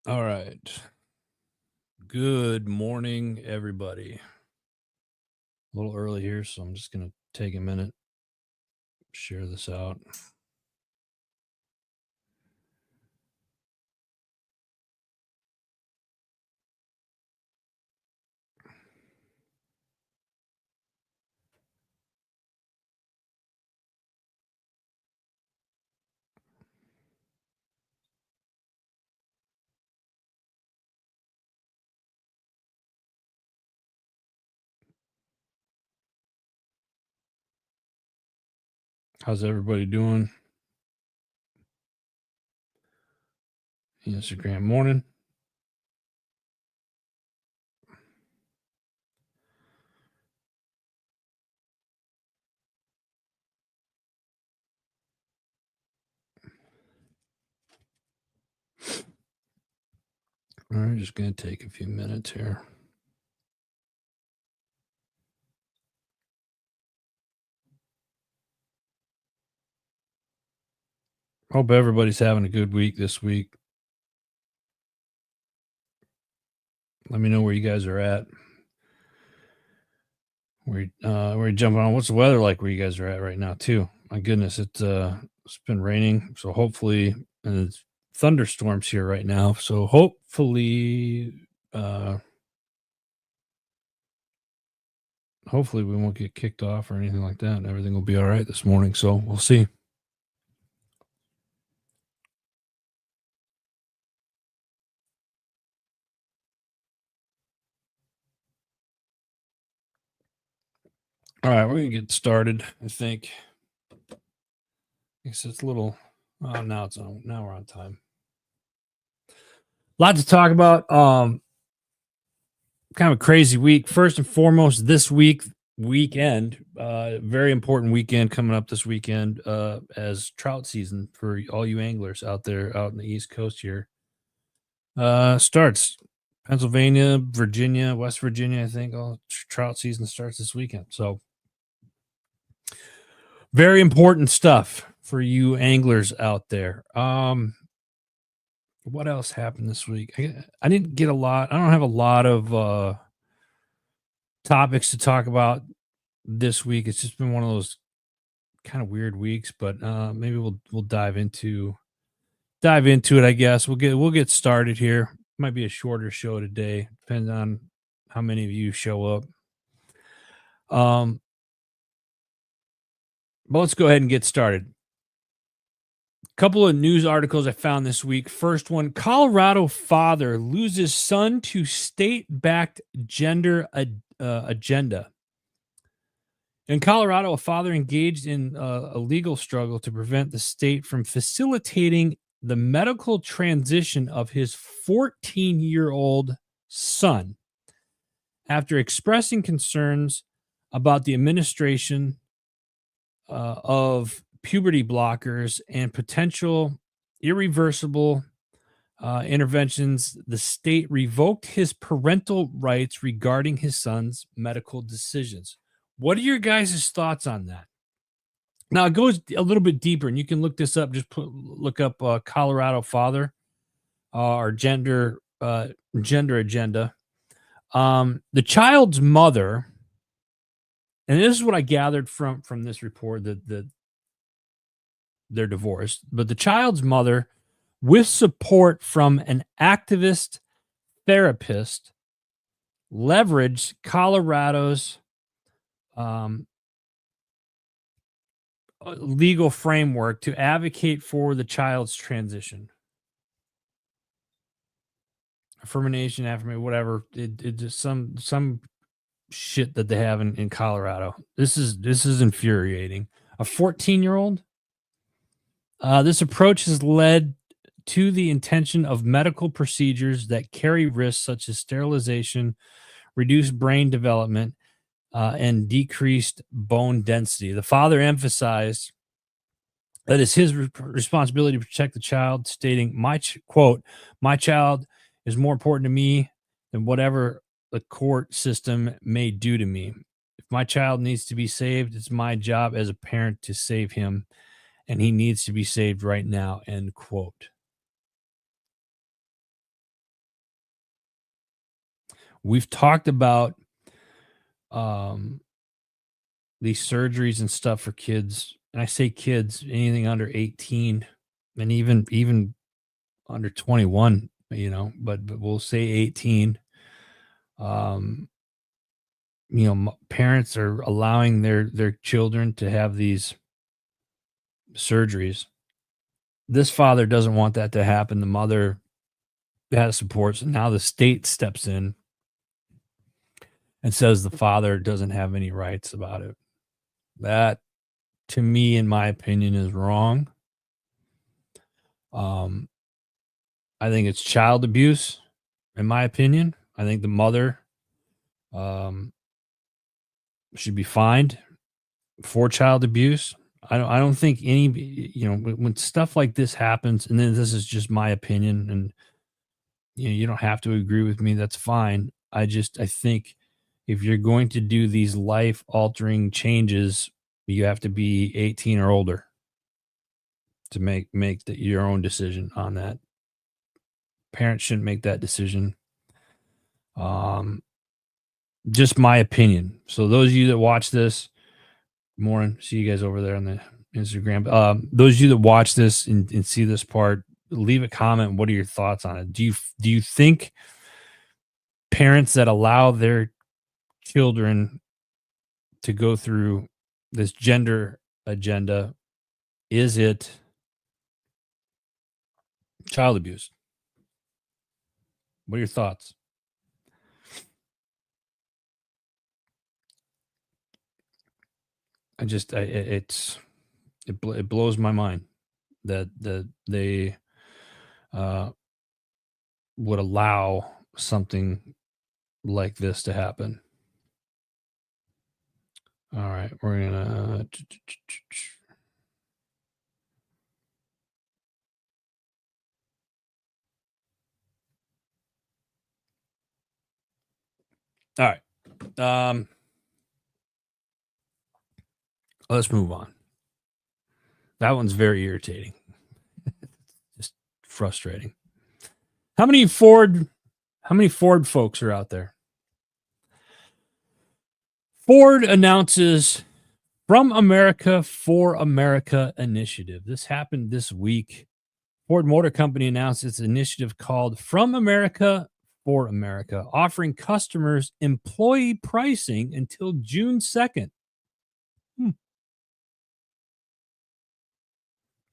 All right. Good morning, everybody. A little early here, so I'm just going to take a minute, share this out. How's everybody doing? Instagram morning. All right, just going to take a few minutes here. Hope everybody's having a good week this week. Let me know where you guys are at. Where you jumping on? What's the weather like where you guys are at right now, too? My goodness, it's been raining, so hopefully, and it's thunderstorms here right now. So uh, hopefully we won't get kicked off or anything like that, and everything will be all right this morning. So we'll see. All right, we're gonna get started. I think. It's a little. Oh, now it's on. Now we're on time. A lot to talk about. Kind of a crazy week. First and foremost, this weekend, very important weekend coming up this weekend, as trout season for all you anglers out there out in the East Coast here. Starts Pennsylvania, Virginia, West Virginia. I think all trout season starts this weekend. So very important stuff for you anglers out there. What else happened this week? I didn't get a lot. I don't have a lot of topics to talk about this week. It's just been one of those kind of weird weeks, but maybe we'll dive into it. I guess we'll get started here. Might be a shorter show today, depending on how many of you show up. But let's go ahead and get started. Couple of news articles I found this week. First one: Colorado father loses son to state-backed gender agenda. In Colorado, a father engaged in a legal struggle to prevent the state from facilitating the medical transition of his 14-year-old son after expressing concerns about the administration of puberty blockers and potential irreversible interventions. The state revoked his parental rights regarding his son's medical decisions. What are your guys' thoughts on that? Now it goes a little bit deeper, and you can look this up. Just look up Colorado father or gender agenda. The child's mother, and this is what I gathered from this report that they're divorced, but the child's mother, with support from an activist therapist, leveraged Colorado's legal framework to advocate for the child's transition. Affirmation, whatever. It just some shit that they have in Colorado. This is infuriating. A 14-year-old. This approach has led to the intention of medical procedures that carry risks such as sterilization, reduced brain development, and decreased bone density. The father emphasized that it's his responsibility to protect the child, stating, quote, my child is more important to me than whatever the court system may do to me. If my child needs to be saved, it's my job as a parent to save him, and he needs to be saved right now, end quote. We've talked about um, these surgeries and stuff for kids, and I say kids, anything under 18, and even under 21, but we'll say 18. Um, parents are allowing their children to have these surgeries. This father doesn't want that to happen. The mother has supports, and now the state steps in and says the father doesn't have any rights about it. That, to me, in my opinion, is wrong. Um, I think it's child abuse, in my opinion. I think the mother um, should be fined for child abuse. I don't think any, when stuff like this happens, and then this is just my opinion, and you don't have to agree with me. That's fine. I think if you're going to do these life altering changes, you have to be 18 or older to make your own decision on that. Parents shouldn't make that decision. Um, just my opinion. So those of you that watch this, morning, see you guys over there on the Instagram. Those of you that watch this and see this part, leave a comment. What are your thoughts on it? Do you think parents that allow their children to go through this gender agenda, is it child abuse? What are your thoughts? It blows my mind that they uh, would allow something like this to happen. All right, we're gonna. All right. Let's move on. That one's very irritating. Just frustrating. How many Ford folks are out there? Ford announces From America for America initiative. This happened this week. Ford Motor Company announced its initiative called From America for America, offering customers employee pricing until June 2nd.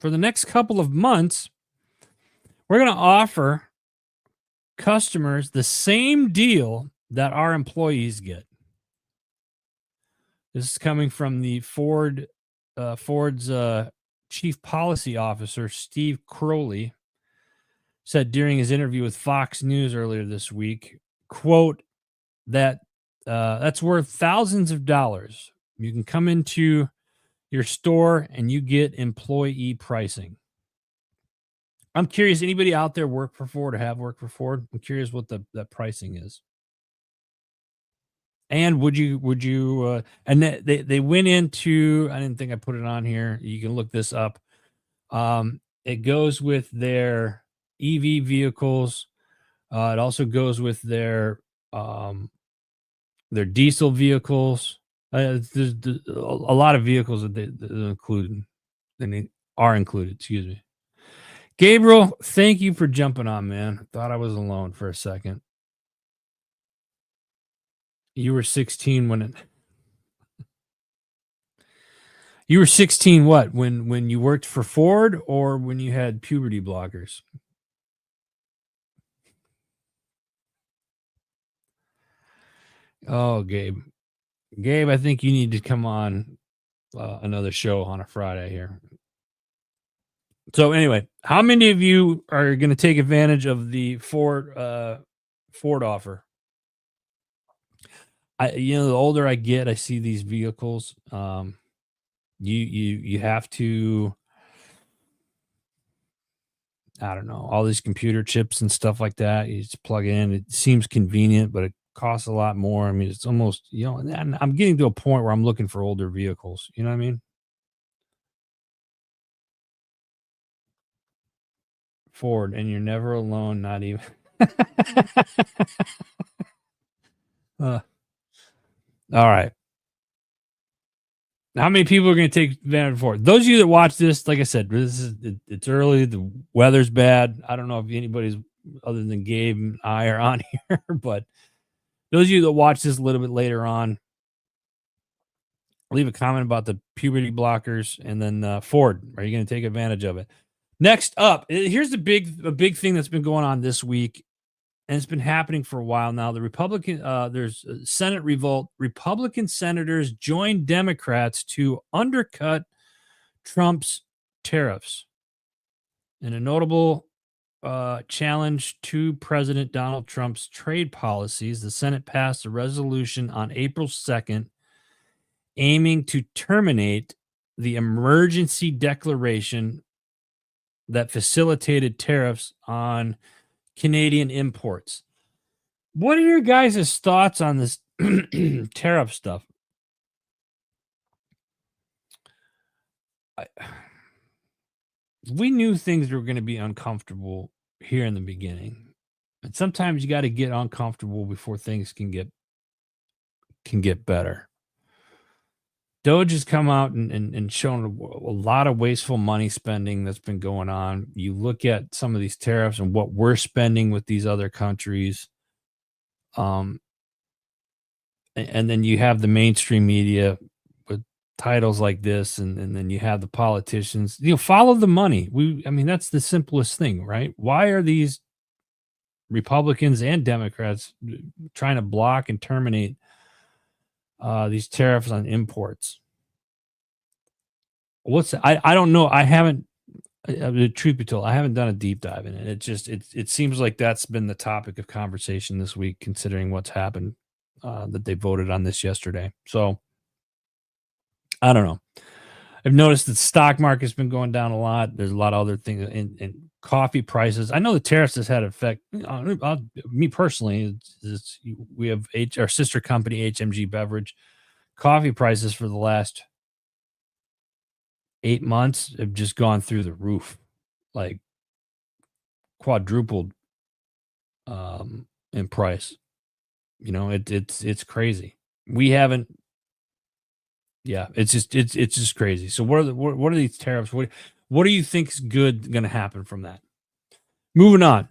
For the next couple of months, we're going to offer customers the same deal that our employees get. This is coming from the Ford's chief policy officer, Steve Crowley, said during his interview with Fox News earlier this week, quote, that that's worth thousands of dollars. You can come into your store and you get employee pricing. I'm curious, anybody out there work for Ford or have worked for Ford? I'm curious what that pricing is. And would you and they went into, I didn't think I put it on here. You can look this up. It goes with their EV vehicles. It also goes with their diesel vehicles. There's a lot of vehicles that they included. They are included. Excuse me. Gabriel, thank you for jumping on, man. I thought I was alone for a second. You were 16 when it. You were 16 what? When you worked for Ford or when you had puberty blockers? Oh, Gabe. Gabe, I think you need to come on another show on a Friday here. So anyway, how many of you are going to take advantage of the Ford offer? The older I get, I see these vehicles. You have to, I don't know, all these computer chips and stuff like that. You just plug in. It seems convenient, but it costs a lot more. I mean, it's almost, and I'm getting to a point where I'm looking for older vehicles. You know what I mean? Ford, and you're never alone, not even. All right. How many people are going to take advantage of it? Those of you that watch this, like I said, it's early. The weather's bad. I don't know if anybody's other than Gabe and I are on here, but those of you that watch this a little bit later on, leave a comment about the puberty blockers, and then Ford. Are you going to take advantage of it? Next up, here's a big thing that's been going on this week, and it's been happening for a while now. The there's a Senate revolt. Republican senators join Democrats to undercut Trump's tariffs. In a notable challenge to President Donald Trump's trade policies, the Senate passed a resolution on April 2nd aiming to terminate the emergency declaration that facilitated tariffs on Canadian imports. What are your guys' thoughts on this tariff stuff? We knew things were going to be uncomfortable here in the beginning. And sometimes you got to get uncomfortable before things can get better. Doge has come out and shown a lot of wasteful money spending that's been going on. You look at some of these tariffs and what we're spending with these other countries. And then you have the mainstream media with titles like this, and then you have the politicians, follow the money. That's the simplest thing, right? Why are these Republicans and Democrats trying to block and terminate these tariffs on imports? I don't know. I haven't, the truth be told, I haven't done a deep dive in it. It seems like that's been the topic of conversation this week, considering what's happened, that they voted on this yesterday. So I don't know. I've noticed that the stock market's been going down a lot. There's a lot of other things in coffee prices. I know the tariffs has had an effect. Me personally, we have our sister company, HMG Beverage. Coffee prices for the last 8 months have just gone through the roof, like quadrupled in price. It's crazy. We haven't. Yeah, it's just crazy. So what are these tariffs? What do you think is going to happen from that? Moving on.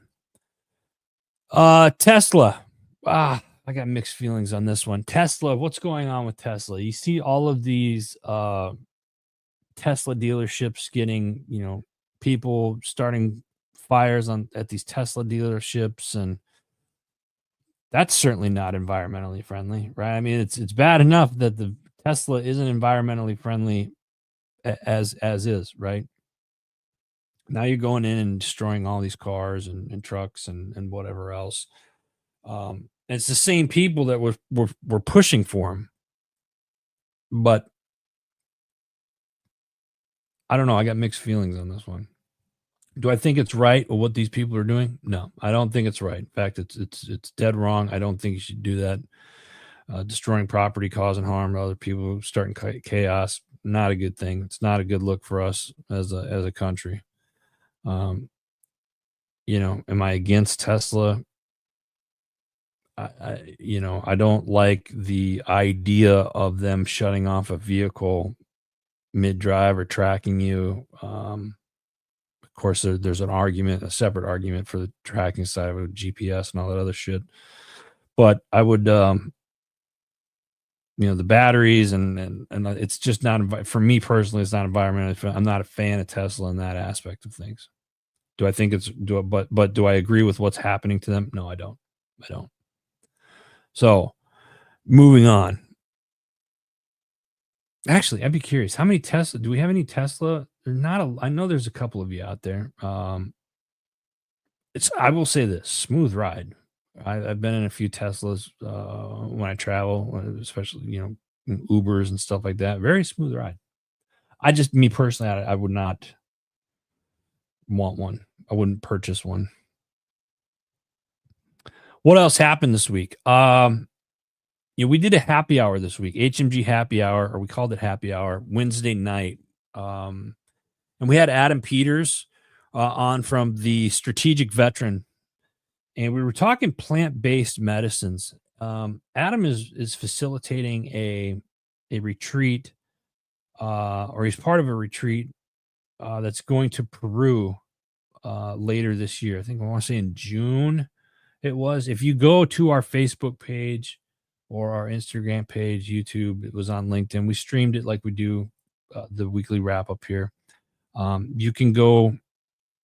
Tesla. I got mixed feelings on this one. Tesla, what's going on with Tesla? You see all of these Tesla dealerships getting, people starting fires at these Tesla dealerships, and that's certainly not environmentally friendly, right? It's bad enough that the Tesla isn't environmentally friendly as is, right? Now you're going in and destroying all these cars and trucks and whatever else. It's the same people that were pushing for them, but I don't know. I got mixed feelings on this one. Do I think it's right or what these people are doing? No, I don't think it's right. In fact, it's dead wrong. I don't think you should do that. Destroying property, causing harm to other people, starting chaos. Not a good thing. It's not a good look for us as a country. Am I against Tesla? I don't like the idea of them shutting off a vehicle mid-drive or tracking you. Of course, there's a separate argument for the tracking side with GPS and all that other shit. But I would, the batteries and it's just not, for me personally, it's not environmentally. I'm not a fan of Tesla in that aspect of things. Do I think but do I agree with what's happening to them? No, I don't. So moving on. Actually, I'd be curious. How many Tesla? Do we have any Tesla? I know there's a couple of you out there. I will say this: smooth ride. I've been in a few Teslas when I travel, especially Ubers and stuff like that. Very smooth ride. Me personally, I would not want one. I wouldn't purchase one. What else happened this week? We did a happy hour this week, HMG happy hour, or we called it happy hour, Wednesday night. And we had Adam Peters on from the Strategic Veteran, and we were talking plant-based medicines. Adam is facilitating a retreat, or he's part of a retreat that's going to Peru later this year. I think I want to say in June it was. If you go to our Facebook page or our Instagram page, YouTube, it was on LinkedIn. We streamed it like we do the weekly wrap up here. You can go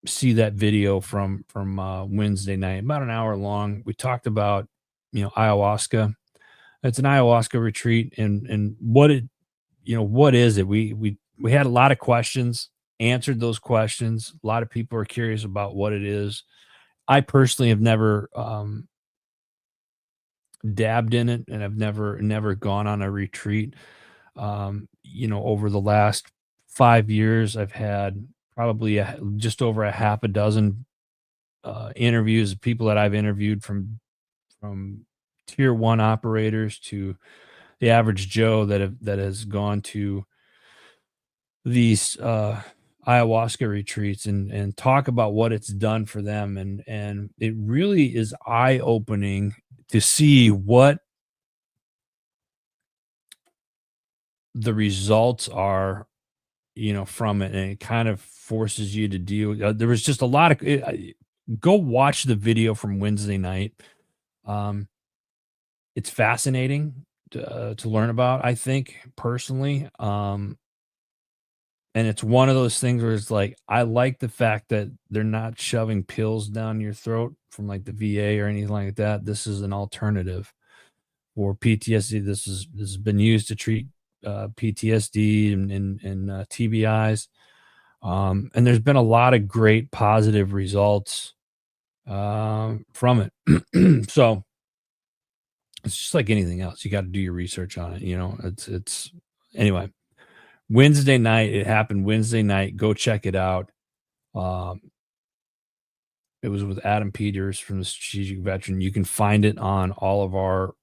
see that video from Wednesday night, about an hour long. We talked about ayahuasca. It's an ayahuasca retreat, and what it what is it? We had a lot of questions, answered those questions. A lot of people are curious about what it is. I personally have never dabbed in it, and I've never gone on a retreat. Over the last 5 years, I've had probably just over a half a dozen interviews of people that I've interviewed, from tier one operators to the average Joe that has gone to these ayahuasca retreats and talk about what it's done for them, and it really is eye opening to see what the results are, from it, and it kind of forces you to deal. There was just a lot of go watch the video from Wednesday night. Um, it's fascinating to learn about, I think, personally. And it's one of those things where it's like, I like the fact that they're not shoving pills down your throat from like the VA or anything like that. This is an alternative for PTSD. This has been used to treat PTSD and TBIs. And there's been a lot of great positive results from it. So it's just like anything else. You got to do your research on it. It's anyway. Wednesday night, it happened Wednesday night. Go check it out. It was with Adam Peters from the Strategic Veteran. You can find it on all of our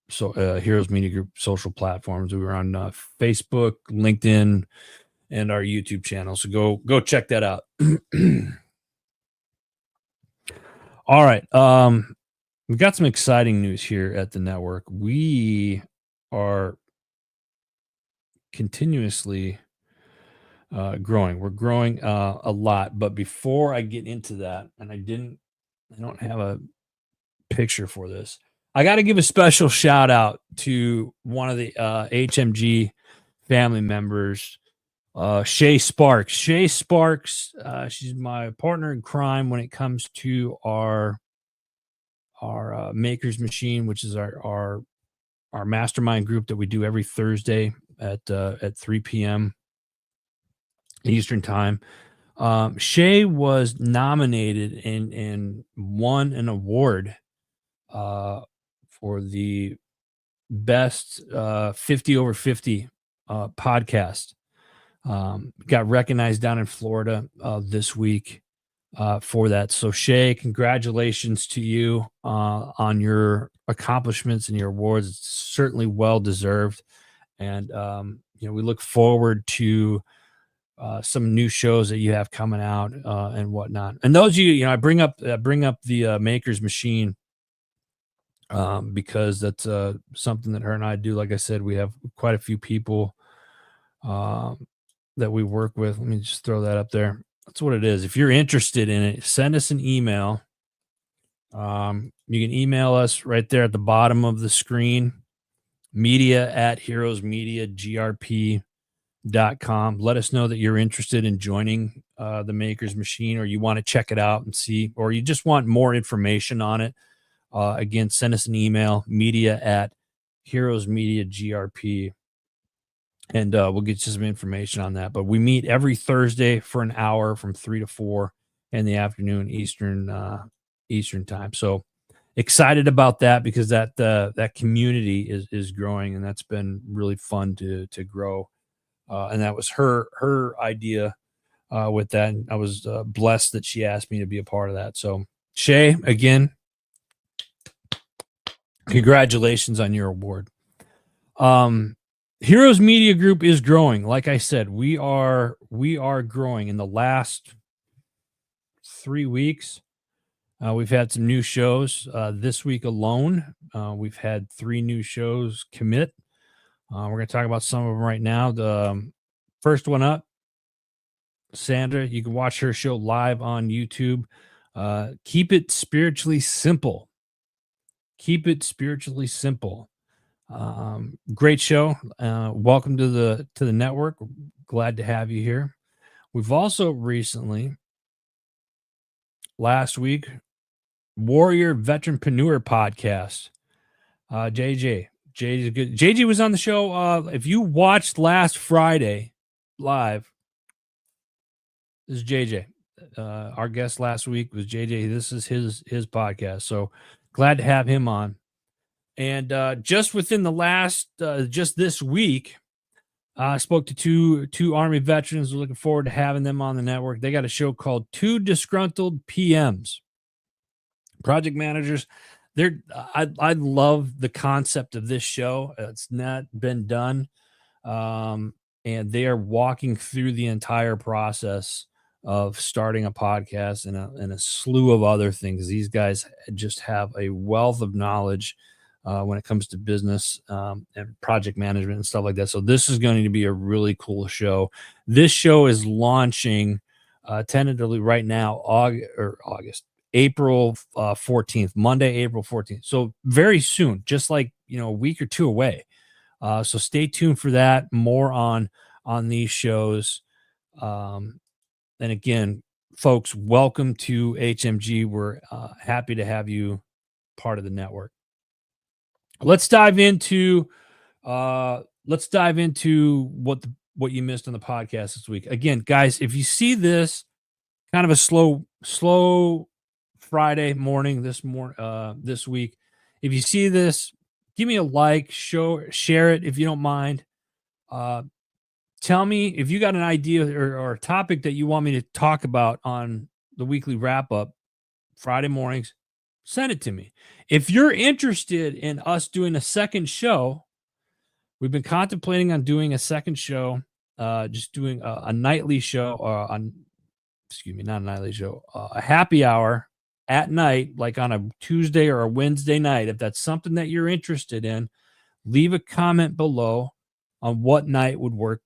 Heroes Media Group social platforms. We were on Facebook, LinkedIn, and our YouTube channel. So go check that out. All right. We've got some exciting news here at the network. We are continuously growing. We're growing a lot. But before I get into that, and I don't have a picture for this, I got to give a special shout out to one of the HMG family members, Shay Sparks. Shay Sparks, she's my partner in crime when it comes to our Maker's Machine, which is our mastermind group that we do every Thursday at 3 p.m. Eastern time. Shay was nominated and won an award for the best 50 over 50 podcast. Got recognized down in Florida this week for that. So Shay, congratulations to you on your accomplishments and your awards. It's certainly well deserved. And we look forward to some new shows that you have coming out and whatnot. And those I bring up the Maker's Machine because that's something that her and I do. Like I said, we have quite a few people that we work with. Let me just throw that up there. That's what it is. If you're interested in it, send us an email. You can email us right there at the bottom of the screen, media@heroesmediagrp.com. Let us know that you're interested in joining the Maker's Machine, or you want to check it out and see, or you just want more information on it. Again, send us an email, media@heroesmediagrp, and we'll get you some information on that. But we meet every Thursday for an hour from 3 to 4 in the afternoon Eastern time. So excited about that, because that community is growing, and that's been really fun to grow. And that was her idea with that. And I was blessed that she asked me to be a part of that. So Shay, again, congratulations on your award. Heroes Media Group is growing. Like I said, we are growing. In the last 3 weeks, we've had some new shows. This week alone, We've had 3 new shows commit. We're going to talk about some of them right now. The first one up, Sandra, you can watch her show live on YouTube. Keep it spiritually simple. Keep it spiritually simple. Great show. Welcome to the network. Glad to have you here. We've also recently, last week, Warrior Veteranpreneur podcast. JJ is good. JJ was on the show. If you watched last Friday live, this is JJ. Our guest last week was JJ. This is his podcast. So glad to have him on. And just within the last, just this week, I spoke to two Army veterans. We're looking forward to having them on the network. They got a show called Two Disgruntled PMs, project managers. I love the concept of this show. It's not been done, and they are walking through the entire process of starting a podcast and a slew of other things. These guys just have a wealth of knowledge when it comes to business and project management and stuff like that. So this is going to be a really cool show. This show is launching tentatively right now, April 14th, Monday, April 14th. So very soon, just like, a week or two away. So stay tuned for that. More on these shows. And again, folks, welcome to HMG. We're happy to have you part of the network. Let's dive into what you missed on the podcast this week. Again, guys, if you see this kind of a slow Friday morning this week, if you see this, give me a like, share it if you don't mind. Tell me if you got an idea or a topic that you want me to talk about on the weekly wrap up Friday mornings. Send it to me. If you're interested in us doing a second show, we've been contemplating on doing a second show, just doing a nightly show, not a nightly show, a happy hour at night, like on a Tuesday or a Wednesday night. If that's something that you're interested in, leave a comment below on what night would work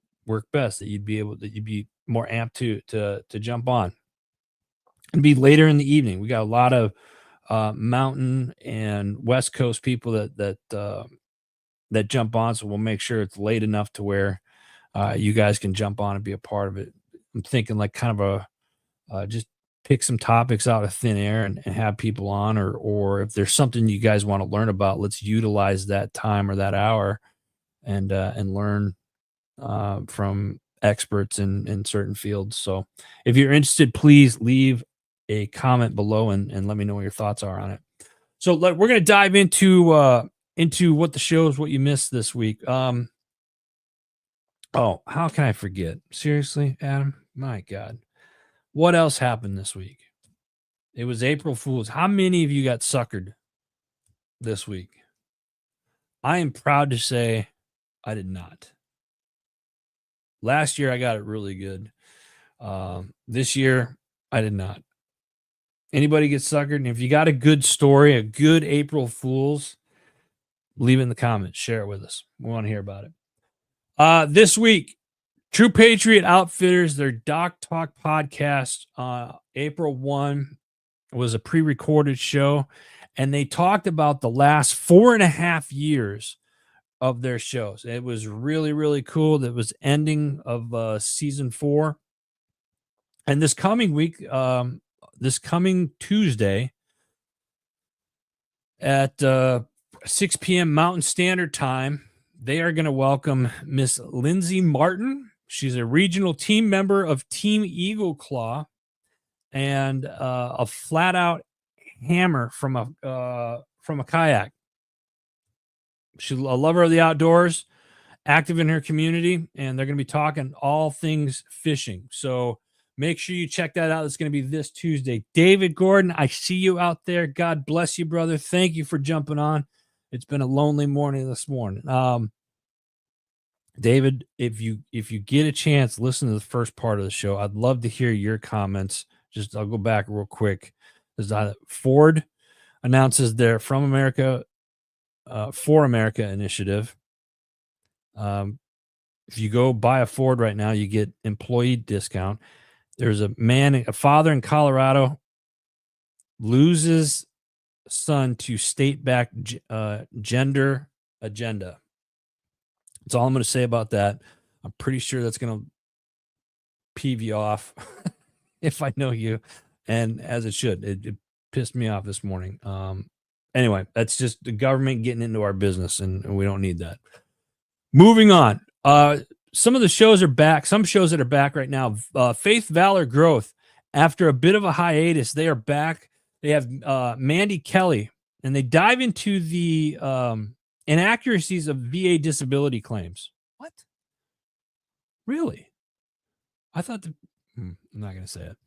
best, that you'd be more amped to jump on. It'd be later in the evening. We got a lot of mountain and West Coast people that jump on, so we'll make sure it's late enough to where you guys can jump on and be a part of it. I'm thinking like kind of just pick some topics out of thin air and have people on, or if there's something you guys want to learn about, let's utilize that time or that hour and learn from experts in certain fields. So if you're interested, please leave a comment below and let me know what your thoughts are on it. So we're going to dive into what the shows, what you missed this week. Oh, how can I forget? Seriously, Adam? My God. What else happened this week? It was April Fool's. How many of you got suckered this week? I am proud to say I did not. Last year, I got it really good. This year, I did not. Anybody get suckered? And if you got a good story, a good April Fool's, leave it in the comments. Share it with us. We want to hear about it. This week, True Patriot Outfitters, their Doc Talk podcast, April 1 was a pre-recorded show, and they talked about the last 4.5 years of their shows. It was really, really cool. That was ending of season 4. And this coming week, this coming Tuesday at 6 p.m. Mountain Standard Time, they are going to welcome Miss Lindsay Martin. She's a regional team member of Team Eagle Claw, and a flat-out hammer from a kayak. She's a lover of the outdoors, active in her community, and they're going to be talking all things fishing. So make sure you check that out. It's going to be this Tuesday. David Gordon, I see you out there. God bless you, brother. Thank you for jumping on. It's been a lonely morning this morning. David, if you get a chance, listen to the first part of the show. I'd love to hear your comments. I'll go back real quick. Ford announces their From America For America initiative. If you go buy a Ford right now, you get employee discount. There's a father in Colorado loses son to state-backed gender agenda. That's all I'm going to say about that. I'm pretty sure that's going to peeve you off if I know you, and as it should. It pissed me off this morning. Anyway, that's just the government getting into our business, and we don't need that. Moving on. Some of the shows are back. Some shows that are back right now. Faith, Valor, Growth. After a bit of a hiatus, they are back. They have Mandy Kelly, and they dive into the inaccuracies of VA disability claims. What? Really? I thought I'm not going to say it.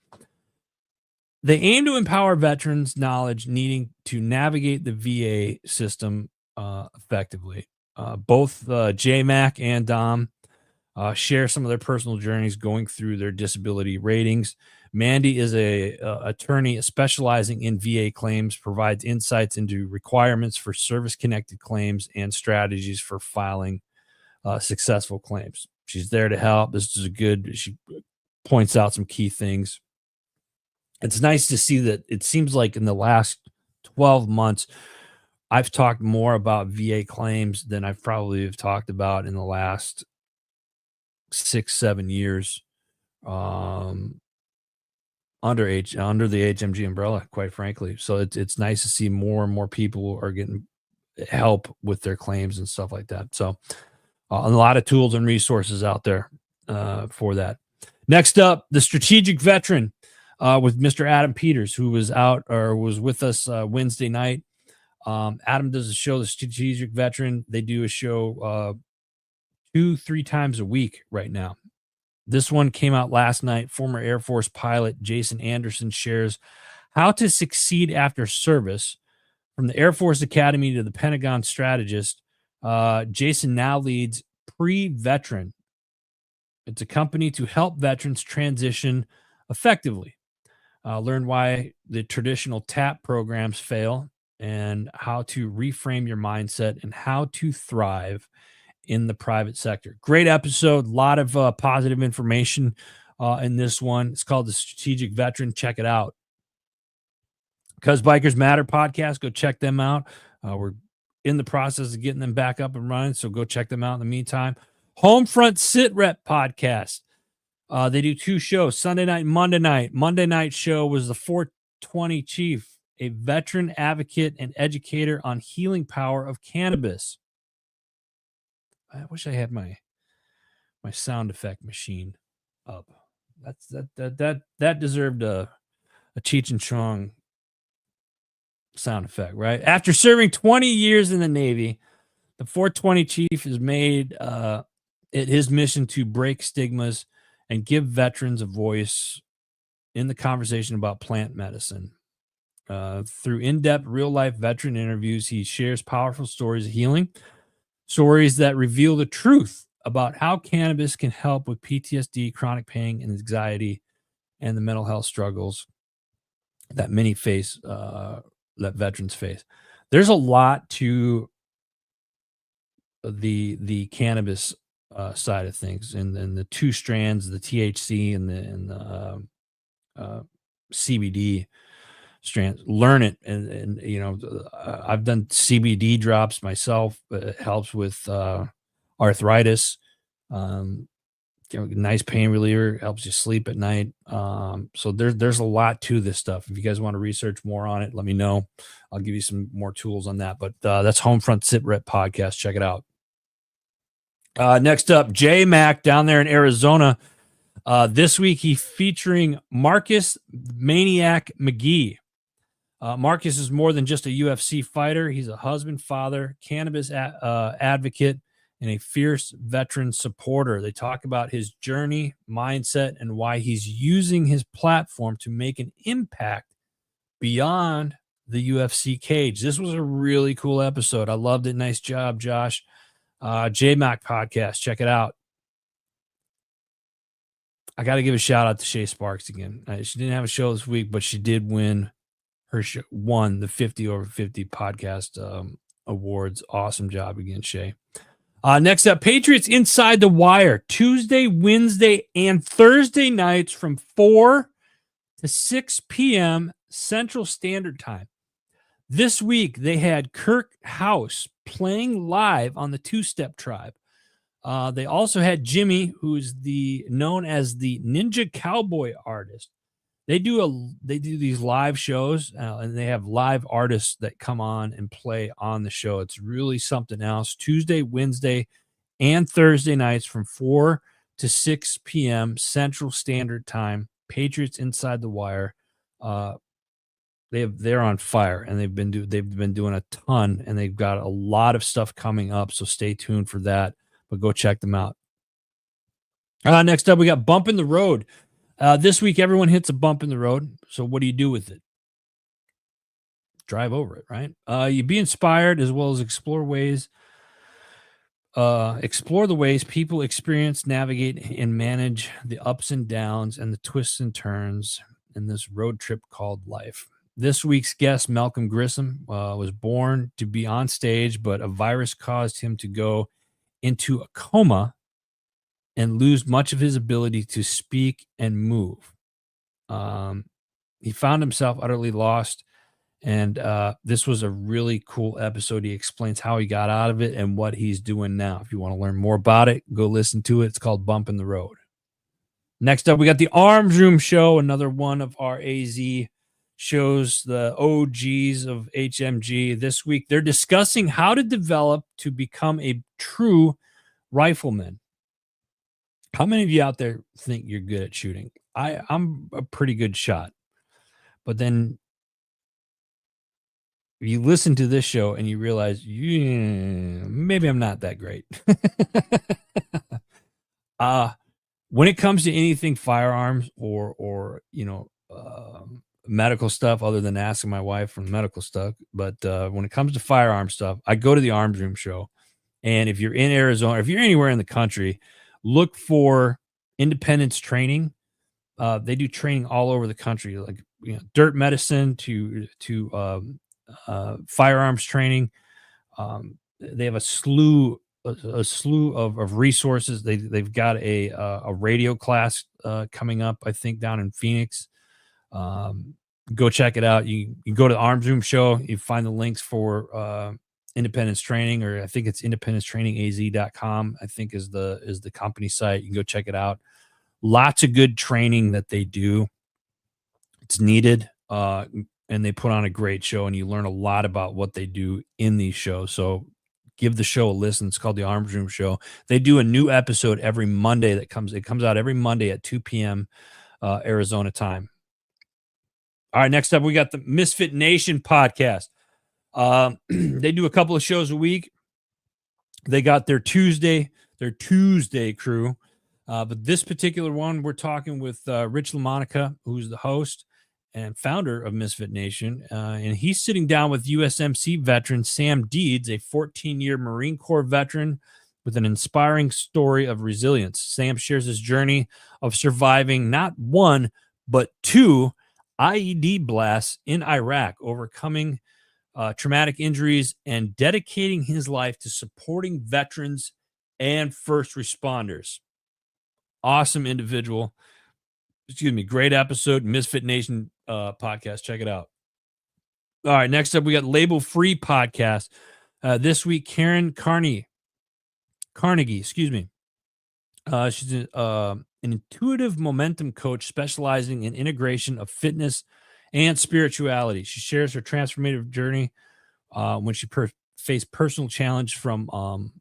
They aim to empower veterans' knowledge needing to navigate the VA system effectively. Both J-Mac and Dom share some of their personal journeys going through their disability ratings. Mandy is a attorney specializing in VA claims, provides insights into requirements for service-connected claims and strategies for filing successful claims. She's there to help. This is she points out some key things. It's nice to see that it seems like in the last 12 months, I've talked more about VA claims than I've probably have talked about in the last 6-7 years under the HMG umbrella, quite frankly. So it's nice to see more and more people are getting help with their claims and stuff like that. So a lot of tools and resources out there for that. Next up, the strategic veteran with Mr. Adam Peters, who was with us Wednesday night. Adam does a show, the strategic veteran. They do a show 2-3 times a week right now. This one came out last night. Former Air Force pilot Jason Anderson shares how to succeed after service. From the Air Force Academy to the Pentagon strategist, Jason now leads Pre-Veteran. It's a company to help veterans transition effectively. Learn why the traditional TAP programs fail and how to reframe your mindset and how to thrive in the private sector. Great episode. A lot of positive information in this one. It's called The Strategic Veteran. Check it out. Because Bikers Matter podcast, go check them out. We're in the process of getting them back up and running, so go check them out in the meantime. Homefront Sit Rep podcast. They do 2 shows, Sunday night and Monday night. Monday night show was the 420 Chief, a veteran advocate and educator on healing power of cannabis. I wish I had my sound effect machine up. That deserved a Cheech and Chong sound effect, right? After serving 20 years in the Navy, the 420 Chief has made it his mission to break stigmas and give veterans a voice in the conversation about plant medicine. Through in-depth real-life veteran interviews, he shares powerful stories of healing, stories that reveal the truth about how cannabis can help with PTSD, chronic pain, and anxiety, and the mental health struggles that many face, that veterans face. There's a lot to the cannabis side of things, and the 2 strands, the THC and the CBD strands. Learn it, and I've done CBD drops myself. It helps with arthritis. Nice pain reliever, helps you sleep at night. So there's a lot to this stuff. If you guys want to research more on it, let me know. I'll give you some more tools on that. But that's Homefront Sit Rep podcast. Check it out. Next up, J Mac down there in Arizona. This week, he featuring Marcus Maniac McGee. Marcus is more than just a UFC fighter. He's a husband, father, cannabis advocate, and a fierce veteran supporter. They talk about his journey, mindset, and why he's using his platform to make an impact beyond the UFC cage. This was a really cool episode. I loved it. Nice job, Josh. JMac podcast. Check it out. I got to give a shout out to Shay Sparks again. She didn't have a show this week, but she did win won the 50 over 50 podcast awards. Awesome job again, Shay. Next up, Patriots Inside the Wire, Tuesday, Wednesday, and Thursday nights from 4 to 6 p.m. Central Standard Time. This week, they had Kirk House playing live on the Two Step Tribe. They also had Jimmy, who's known as the Ninja Cowboy artist. They do these live shows, and they have live artists that come on and play on the show. It's really something else. Tuesday, Wednesday, and Thursday nights from 4 to 6 p.m. Central Standard Time. Patriots Inside the Wire. They're on fire, and they've been doing a ton, and they've got a lot of stuff coming up. So stay tuned for that. But go check them out. Next up, we got Bump in the Road. This week, everyone hits a bump in the road. So what do you do with it? Drive over it, right? You be inspired as well as explore the ways people experience, navigate, and manage the ups and downs and the twists and turns in this road trip called life. This week's guest, Malcolm Grissom, was born to be on stage, but a virus caused him to go into a coma and lose much of his ability to speak and move. He found himself utterly lost, and this was a really cool episode. He explains how he got out of it and what he's doing now. If you want to learn more about it, go listen to it. It's called Bump in the Road. Next up, we got the Arms Room Show, another one of our AZ shows, the OGs of HMG. This week, they're discussing how to develop to become a true rifleman. How many of you out there think you're good at shooting? I'm a pretty good shot. But then you listen to this show and you realize, maybe I'm not that great. When it comes to anything firearms or medical stuff, other than asking my wife from medical stuff, but when it comes to firearm stuff, I go to the Arms Room Show. And if you're in Arizona, if you're anywhere in the country, look for Independence Training. They do training all over the country, like dirt medicine to firearms training. They have a slew of resources. They've got a radio class coming up, I think, down in Phoenix. Go check it out. You go to the Arms Room Show. You find the links for Independence Training, or I think it's independencetrainingaz.com, I think is the company site. You can go check it out. Lots of good training that they do. It's needed, and they put on a great show, and you learn a lot about what they do in these shows. So give the show a listen. It's called the Arms Room Show. They do a new episode every Monday. It comes out every Monday at 2 p.m. Arizona time. All right, next up, we got the Misfit Nation podcast. They do a couple of shows a week. They got their Tuesday crew. But this particular one, we're talking with Rich LaMonica, who's the host and founder of Misfit Nation. And he's sitting down with USMC veteran Sam Deeds, a 14-year Marine Corps veteran with an inspiring story of resilience. Sam shares his journey of surviving not one, but two IED blasts in Iraq, overcoming traumatic injuries, and dedicating his life to supporting veterans and first responders. Awesome individual. Great episode. Misfit Nation podcast. Check it out. All right, next up, we got Label Free podcast. This week, Karen Carnegie, she's an intuitive momentum coach specializing in integration of fitness and spirituality. She shares her transformative journey when she faced personal challenge from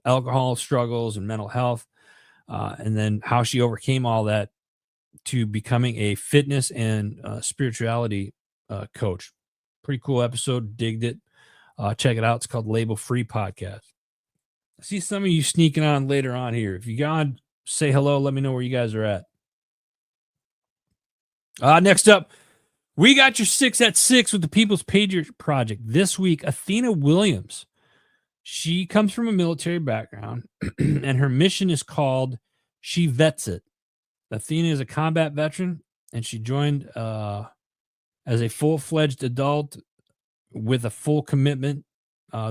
alcohol struggles and mental health, and then how she overcame all that to becoming a fitness and spirituality coach. Pretty cool episode. Digged it. Check it out. It's called Label Free Podcast. I see some of you sneaking on later on here. If you got, say hello. Let me know where you guys are at. Next up, we got your 6 at 6 with the People's Patriot Project. This week, Athena Williams. She comes from a military background, and her mission is called She Vets It. Athena is a combat veteran, and she joined as a full-fledged adult with a full commitment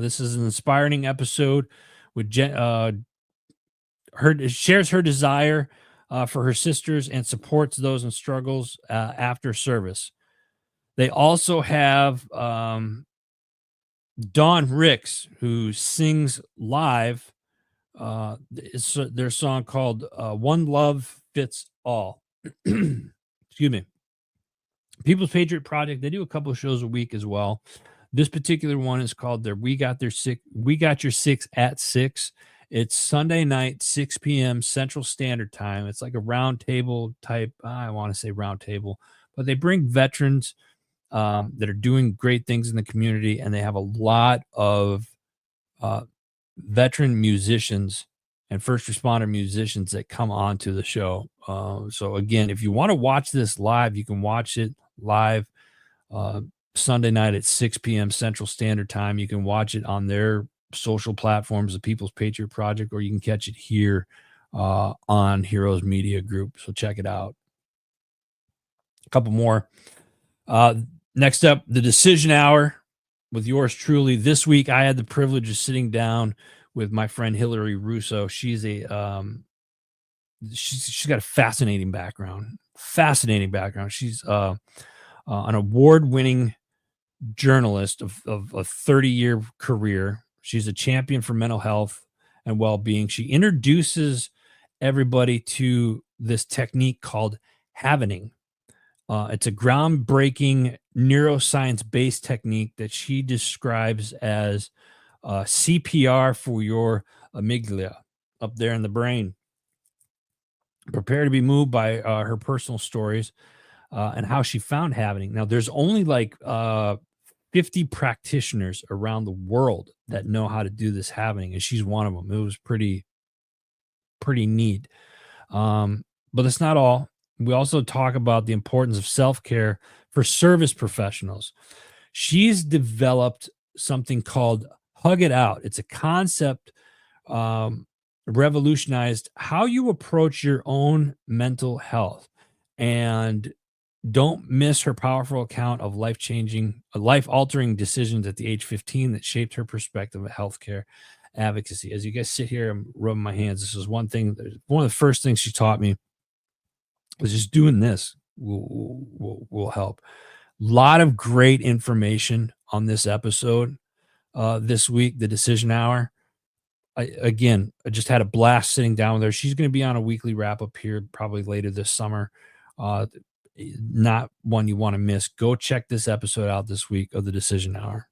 This is an inspiring episode with her shares her desire for her sisters and supports those in struggles after service. They also have Dawn Ricks, who sings live their song called One Love Fits All. Excuse me. People's Patriot Project, they do a couple of shows a week as well. This particular one is called their We Got Your Six at Six. It's Sunday night, 6 p.m. Central Standard Time. It's like a round table type, I want to say round table, but they bring veterans that are doing great things in the community, and they have a lot of veteran musicians and first responder musicians that come on to the show. So again, if you want to watch this live, you can watch it live Sunday night at 6 p.m. Central Standard Time. You can watch it on their social platforms, the People's Patriot Project, or you can catch it here on Heroes Media Group. So check it out. A couple more. Next up, the Decision Hour with yours truly. This week, I had the privilege of sitting down with my friend Hillary Russo. She's she's got a fascinating background. She's an award-winning journalist of a 30-year career. She's a champion for mental health and well-being. She introduces everybody to this technique called havening. It's a groundbreaking neuroscience-based technique that she describes as CPR for your amygdala up there in the brain. Prepare to be moved by her personal stories and how she found havening. Now, there's only like 50 practitioners around the world that know how to do this havening, and she's one of them. It was pretty neat. But that's not all. We also talk about the importance of self-care for service professionals. She's developed something called Hug It Out. It's a concept revolutionized how you approach your own mental health. And don't miss her powerful account of life-altering decisions at the age 15 that shaped her perspective of healthcare advocacy. As you guys sit here, I'm rubbing my hands. This is one of the first things she taught me was just doing this will help. A lot of great information on this episode this week, the Decision Hour. I just had a blast sitting down with her. She's going to be on a weekly wrap up here probably later this summer. Not one you want to miss. Go check this episode out this week of the Decision Hour.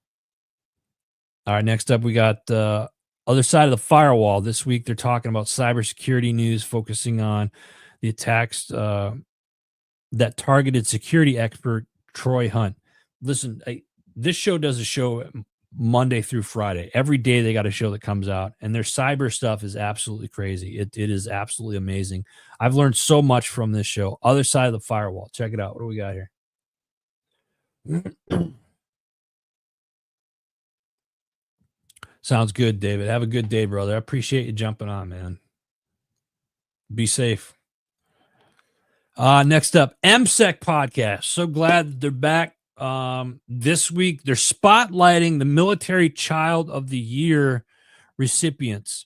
All right, next up we got Other Side of the Firewall. This week they're talking about cybersecurity news, focusing on the attacks that targeted security expert Troy Hunt. Listen, this show does a show Monday through Friday. Every day they got a show that comes out, and their cyber stuff is absolutely crazy. It is absolutely amazing. I've learned so much from this show. Other Side of the Firewall. Check it out. What do we got here? Sounds good, David. Have a good day, brother. I appreciate you jumping on, man. Be safe. Next up, MSEC podcast. So glad they're back. This week they're spotlighting the Military Child of the Year recipients.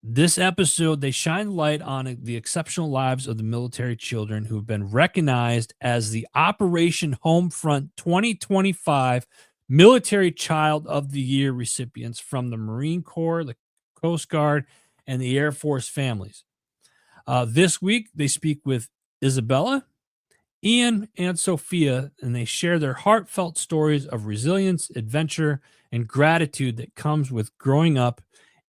This episode, they shine light on the exceptional lives of the military children who have been recognized as the Operation Homefront 2025 Military Child of the Year recipients from the Marine Corps, the Coast Guard, and the Air Force families. This week, they speak with Isabella, Ian, and Sophia, and they share their heartfelt stories of resilience, adventure, and gratitude that comes with growing up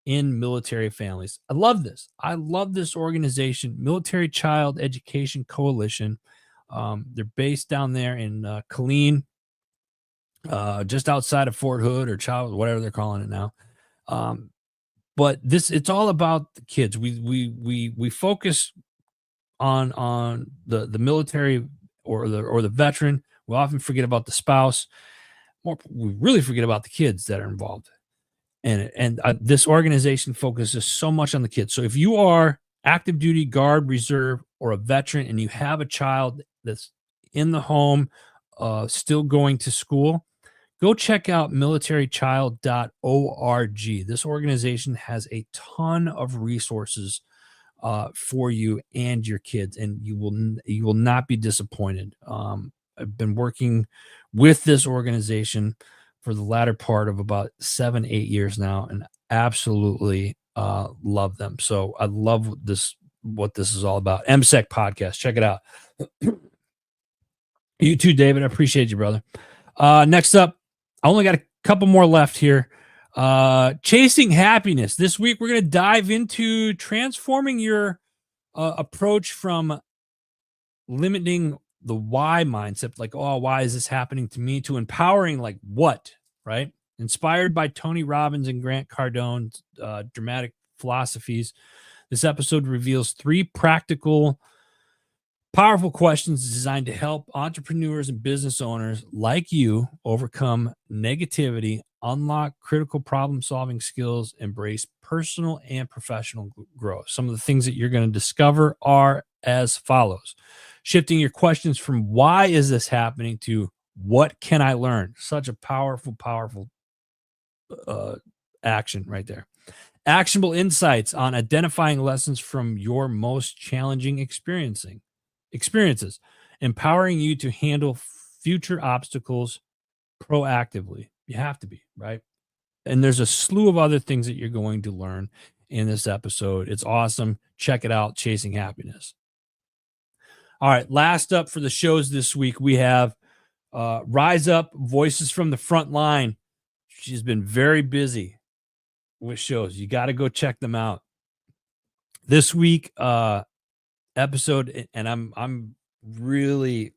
in military families. I love this. I love this organization, Military Child Education Coalition. They're based down there in Killeen, just outside of Fort Hood or Child, whatever they're calling it now. But it's all about the kids. We focus on the military or the veteran. We often forget about the spouse. We really forget about the kids that are involved. And this organization focuses so much on the kids. So if you are active duty, Guard, Reserve, or a veteran, and you have a child that's in the home, still going to school, go check out militarychild.org. This organization has a ton of resources for you and your kids, and you will not be disappointed. I've been working with this organization for the latter part of about 7-8 years now, and absolutely love them. So I love what this is all about. MSEC podcast, check it out. You too, David. I appreciate you, brother. Next up, I only got a couple more left here. Chasing happiness. This week, we're going to dive into transforming your approach from limiting the why mindset, like, oh, why is this happening to me, to empowering, like, what, right? Inspired by Tony Robbins and Grant Cardone's dramatic philosophies, this episode reveals 3 practical, powerful questions designed to help entrepreneurs and business owners like you overcome negativity, unlock critical problem-solving skills, embrace personal and professional growth. Some of the things that you're going to discover are as follows. Shifting your questions from why is this happening to what can I learn? Such a powerful action right there. Actionable insights on identifying lessons from your most challenging experiences, empowering you to handle future obstacles proactively. You have to be, right? And there's a slew of other things that you're going to learn in this episode. It's awesome. Check it out, Chasing Happiness. All right, last up for the shows this week, we have Rise Up, Voices from the Front Line. She's been very busy with shows. You got to go check them out. This week episode, and I'm really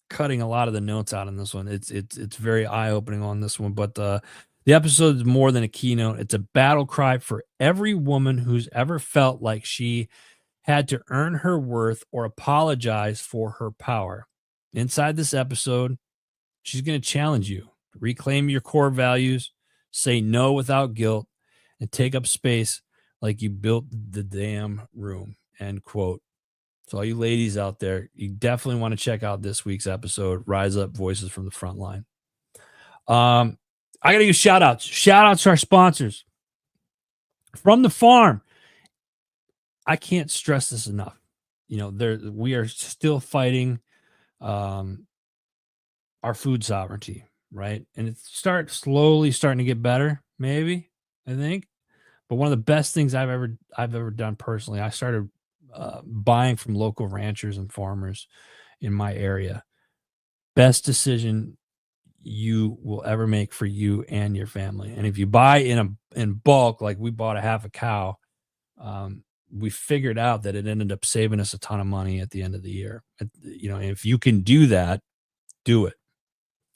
cutting a lot of the notes out on this one. It's very eye-opening on this one, but the episode is more than a keynote. It's a battle cry for every woman who's ever felt like she had to earn her worth or apologize for her power. Inside this episode, she's going to challenge you to reclaim your core values, say no without guilt, and take up space like you built the damn room, end quote. So all you ladies out there, you definitely want to check out this week's episode, Rise Up, Voices from the Front Line. I got to give shout outs. Shout outs to our sponsors. From the farm. I can't stress this enough. You know, we are still fighting our food sovereignty, right? And it's slowly starting to get better, maybe, I think. But one of the best things I've ever done personally, I started buying from local ranchers and farmers in my area. Best decision you will ever make for you and your family. And if you buy in bulk, like we bought a half a cow, we figured out that it ended up saving us a ton of money at the end of the year. You know, if you can do that, do it.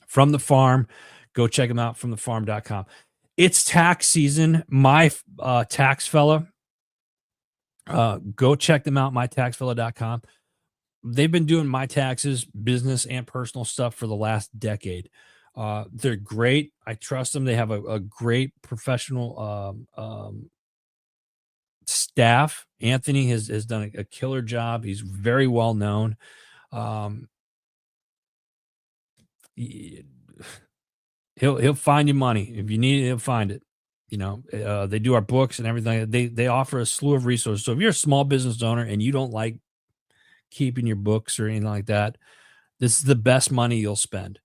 From the Farm, go check them out, fromthefarm.com. It's tax season. My tax fella, go check them out, mytaxfella.com. They've been doing my taxes, business and personal stuff for the last decade. They're great. I trust them. They have a great professional staff. Anthony has done a killer job. He's very well known. He'll find you money if you need it. He'll find it. You know, they do our books and everything. They offer a slew of resources. So if you're a small business owner and you don't like keeping your books or anything like that, this is the best money you'll spend,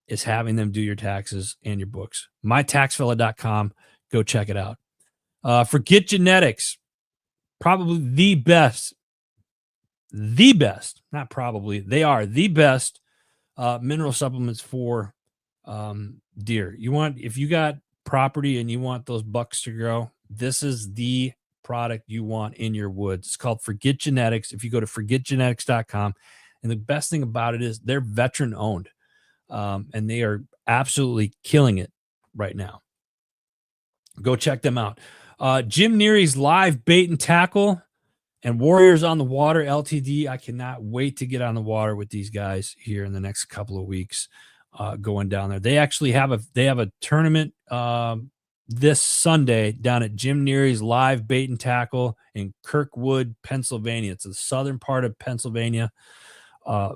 is having them do your taxes and your books. mytaxfella.com. Go check it out. Forget Genetics. Probably the best, not probably, they are the best mineral supplements for deer. If you got property and you want those bucks to grow, this is the product you want in your woods. It's called Forget Genetics. If you go to forgetgenetics.com, and the best thing about it is they're veteran owned, and they are absolutely killing it right now. Go check them out. Jim Neary's Live Bait and Tackle and Warriors on the Water Ltd. I cannot wait to get on the water with these guys here in the next couple of weeks, going down there. They actually have a tournament this Sunday down at Jim Neary's Live Bait and Tackle in Kirkwood, Pennsylvania. It's the southern part of Pennsylvania.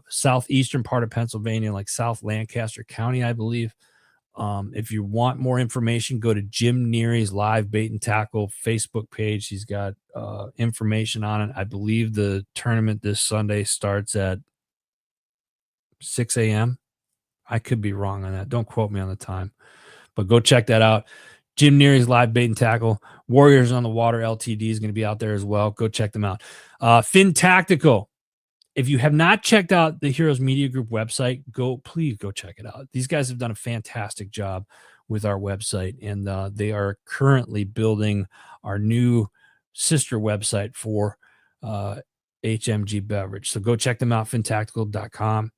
southeastern part of Pennsylvania, like South Lancaster County, I believe. If you want more information, go to Jim Neary's Live Bait and Tackle Facebook page. He's got information on it. I believe the tournament this Sunday starts at 6 a.m. I could be wrong on that. Don't quote me on the time, but go check that out. Jim Neary's Live Bait and Tackle. Warriors on the Water LTD is going to be out there as well. Go check them out. Fin Tactical. If you have not checked out the Heroes Media Group website, please go check it out. These guys have done a fantastic job with our website, and they are currently building our new sister website for HMG Beverage. So go check them out, fintactical.com.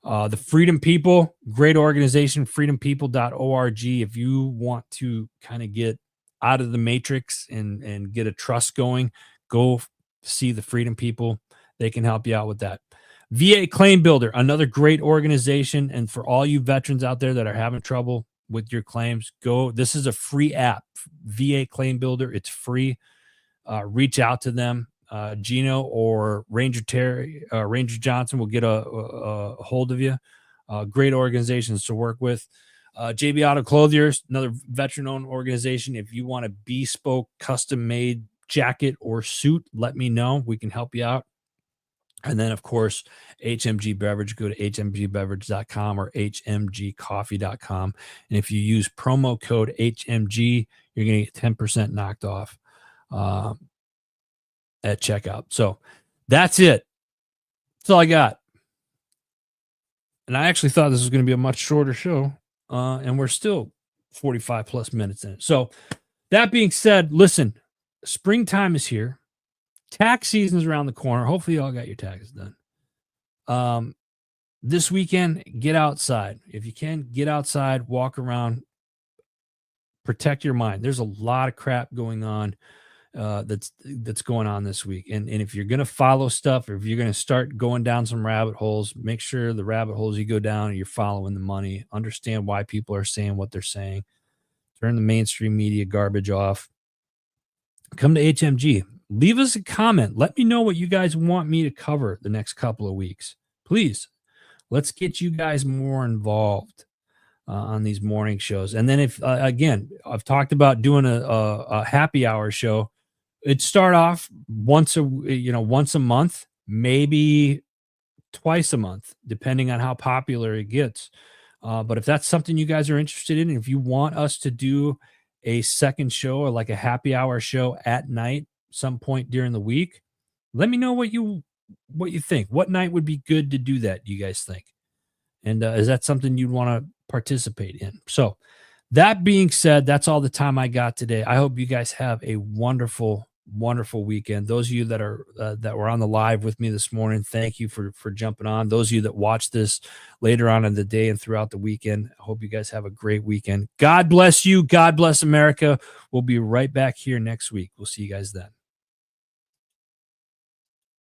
The Freedom People, great organization, freedompeople.org. If you want to kind of get out of the matrix and get a trust going, go see the Freedom People. They can help you out with that. VA Claim Builder, another great organization. And for all you veterans out there that are having trouble with your claims, this is a free app, VA Claim Builder. It's free. Reach out to them. Gino or Ranger Johnson will get a hold of you. Great organizations to work with. JB Auto Clothiers, another veteran-owned organization. If you want a bespoke, custom-made jacket or suit, let me know. We can help you out. And then, of course, HMG Beverage. Go to hmgbeverage.com or hmgcoffee.com. And if you use promo code HMG, you're going to get 10% knocked off at checkout. So that's it. That's all I got. And I actually thought this was going to be a much shorter show, and we're still 45 plus minutes in it. So that being said, listen, springtime is here. Tax season is around the corner. Hopefully you all got your taxes done. This weekend, get outside. If you can, get outside, walk around, protect your mind. There's a lot of crap going on that's going on this week. And if you're going to follow stuff, or if you're going to start going down some rabbit holes, make sure the rabbit holes you go down, you're following the money. Understand why people are saying what they're saying. Turn the mainstream media garbage off. Come to HMG. Leave us a comment. Let me know what you guys want me to cover the next couple of weeks. Please, let's get you guys more involved on these morning shows. And then if, again, I've talked about doing a happy hour show. It'd start off once a month, maybe twice a month, depending on how popular it gets. But if that's something you guys are interested in, if you want us to do a second show or like a happy hour show at night, some point during the week, let me know what you think. What night would be good to do that, do you guys think? And is that something you'd want to participate in? So that being said, that's all the time I got today. I hope you guys have a wonderful weekend. Those of you that are that were on the live with me this morning, thank you for jumping on. Those of you that watch this later on in the day and throughout the weekend, I hope you guys have a great weekend. God bless you. God bless America. We'll be right back here next week. We'll see you guys then.